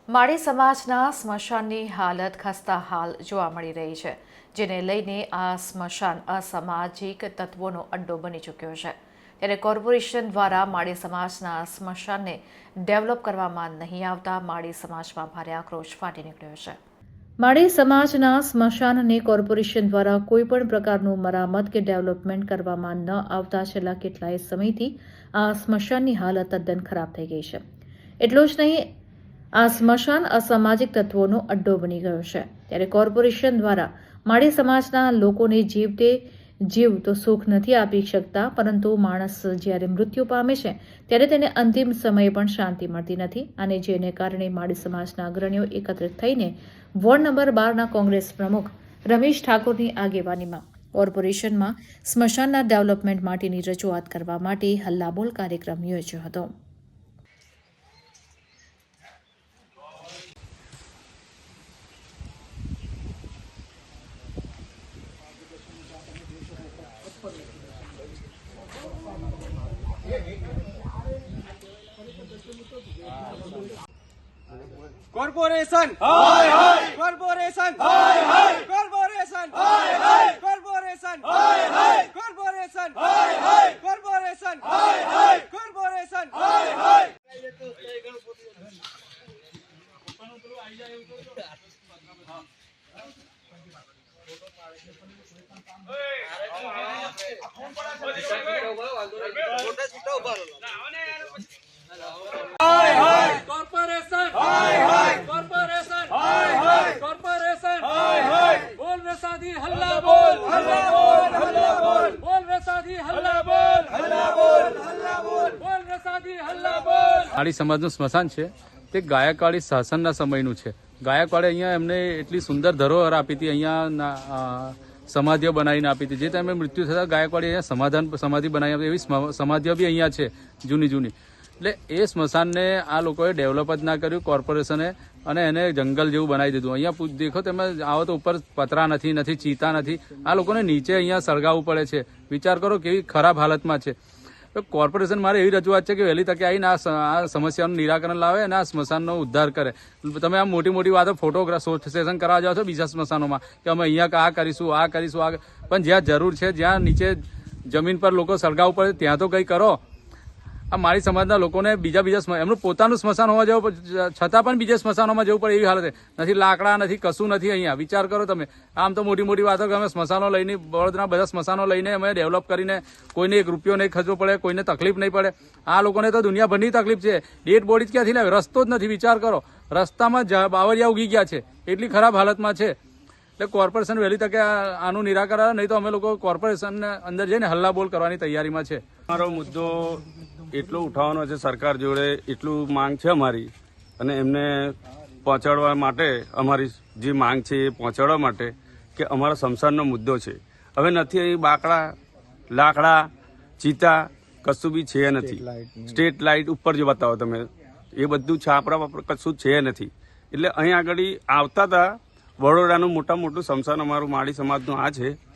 માળી સમાજના સ્મશાનની હાલત ખસ્તાહાલ જોવા મળી રહી છે, જેને લઈને આ સ્મશાન અસામાજિક તત્વોનો અડ્ડો બની ચૂક્યો છે। ત્યારે કોર્પોરેશન દ્વારા માળી સમાજના સ્મશાનને ડેવલપ કરવામાં નહીં આવતા માળી સમાજમાં ભારે આક્રોશ ફાટી નીકળ્યો છે। માળી સમાજના સ્મશાનને કોર્પોરેશન દ્વારા કોઈપણ પ્રકારનું મરામત કે ડેવલપમેન્ટ કરવામાં ન આવતા છેલ્લા કેટલાય સમયથી આ સ્મશાનની હાલત તદ્દન ખરાબ થઈ ગઈ છે। એટલું જ નહીં, આ સ્મશાન અસામાજિક તત્વોનો અડ્ડો બની ગયો છે। ત્યારે કોર્પોરેશન દ્વારા માળી સમાજના લોકોને જીવતે જીવ તો સુખ નથી આપી શકતા, પરંતુ માણસ જ્યારે મૃત્યુ પામે છે ત્યારે તેને અંતિમ સમયે પણ શાંતિ મળતી નથી, અને જેને કારણે માળી સમાજના અગ્રણીઓ એકત્રિત થઈને વોર્ડ નંબર 12ના કોંગ્રેસ પ્રમુખ રમેશ ઠાકોરની આગેવાનીમાં કોર્પોરેશનમાં સ્મશાનના ડેવલપમેન્ટ માટેની રજૂઆત કરવા માટે હલ્લાબોલ કાર્યક્રમ યોજ્યો હતો। કોર્પોરેશન હાય હાય કોર્પોરેશન હાય હાય કોર્પોરેશન હાય હાય કોર્પોરેશન હાય હાય કોર્પોરેશન હાય હાય કોર્પોરેશન હાય હાય કોર્પોરેશન હાય હાય કોર્પોરેશન હાય હાય કોર્પોરેશન હાય હાય કોર્પોરેશન હાય હાય બોલ રસાદી હલ્લા બોલ હલ્લા બોલ હલ્લા બોલ બોલ રસાદી હલ્લા બોલ હલ્લા બોલ હલ્લા બોલ બોલ રસાદી હલ્લા બોલ। માળી સમાજનું સ્મશાન છે તે ગાયકવાડી શાસનના સમયનું છે। ગાયકવાડે અહીંયા એમને એટલી સુંદર ધરોહર આપી હતી, અહીંયા સમાધિઓ બનાવીને આપી હતી। જે ટાઈમે મૃત્યુ થતા ગાયકવાડી અહીંયા સમાધિ બનાવી આપી, એવી સમાધિઓ બી અહીંયા છે જૂની જૂની। એટલે એ સ્મશાનને આ લોકોએ ડેવલપ જ ના કર્યું કોર્પોરેશને, અને એને જંગલ જેવું બનાવી દીધું। અહીંયા દેખો તમે આવો તો ઉપર પતરા નથી, ચીતા નથી, આ લોકોને નીચે અહીંયા સળગાવવું પડે છે। વિચાર કરો કેવી ખરાબ હાલતમાં છે। તો કોર્પોરેશન મારે એવી રજૂઆત છે કે વહેલી તકે આવીને આ સમસ્યાનું નિરાકરણ લાવે અને આ સ્મશાનનો ઉદ્ધાર કરે। તમે આમ મોટી મોટી વાતો ફોટોગ્રાફ સેશન કરવા જાઓ છો બીજા સ્મશાનોમાં કે અમે અહીંયા આ કરીશું આ કરીશું આ, પણ જ્યાં જરૂર છે, જ્યાં નીચે જમીન પર લોકો સળગાવવું પડે ત્યાં તો કંઈ કરો। આ માળી સમાજના લોકોને બીજા એમનું પોતાનું સ્મશાન હોવા જવું છતાં પણ બીજા સ્મશાનોમાં જવું પડે એવી હાલત છે। નથી લાકડા નથી, કશું નથી અહીંયા। વિચાર કરો તમે, આમ તો મોટી મોટી વાતો કે અમે સ્મશાનો લઈને બરોડાના બધા સ્મશાનો લઈને અમે ડેવલપ કરીને કોઈને એક રૂપિયો નહીં ખર્ચવો પડે, કોઈને તકલીફ નહીં પડે। આ લોકોને તો દુનિયાભરની તકલીફ છે। ડેડ બોડી જ ક્યાંથી લાવે? રસ્તો જ નથી। વિચાર કરો, રસ્તામાં બાવરિયા ઉગી ગયા છે, એટલી ખરાબ હાલતમાં છે। એટલે કોર્પોરેશન વહેલી તકે આનું નિરાકરણ, નહીં તો અમે લોકો કોર્પોરેશન અંદર જઈને હલ્લાબોલ કરવાની તૈયારીમાં છે। અમારો મુદ્દો એટલો ઉઠાવવાનો છે સરકાર જોડે, એટલું માંગ છે અમારી, અને એમને પહોંચાડવા માટે અમારી જે માંગ છે એ પહોંચાડવા માટે કે અમારા સ્મશાનનો મુદ્દો છે। હવે નથી અહીં બાકડા લાકડા ચીતા કશું બી છે નથી। સ્ટ્રીટ લાઇટ ઉપર જો બતાવો તમે, એ બધું છાપરા કશું છે નથી। એટલે અહીં આગળ આવતા હતા, વડોદરાનું મોટા મોટું સ્મશાન અમારું માળી સમાજનું આ છે।